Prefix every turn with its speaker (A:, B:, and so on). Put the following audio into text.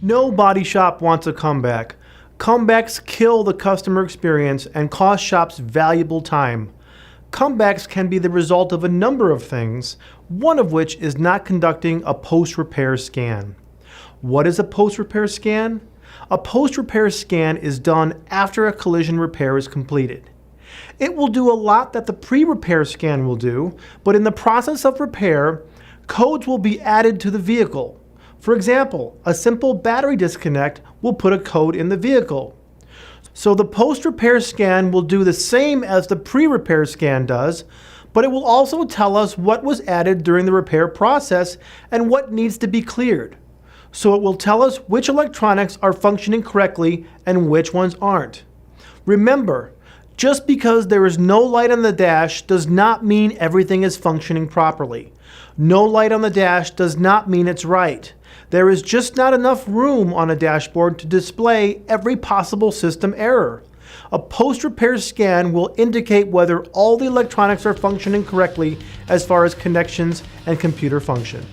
A: No body shop wants a comeback. Comebacks kill the customer experience and cost shops valuable time. Comebacks can be the result of a number of things, one of which is not conducting a post-repair scan. What is a post-repair scan? A post-repair scan is done after a collision repair is completed. It will do a lot that the pre-repair scan will do, but in the process of repair, codes will be added to the vehicle. For example, a simple battery disconnect will put a code in the vehicle. So the post-repair scan will do the same as the pre-repair scan does, but it will also tell us what was added during the repair process and what needs to be cleared. So it will tell us which electronics are functioning correctly and which ones aren't. Remember, just because there is no light on the dash does not mean everything is functioning properly. No light on the dash does not mean it's right. There is just not enough room on a dashboard to display every possible system error. A post-repair scan will indicate whether all the electronics are functioning correctly as far as connections and computer function.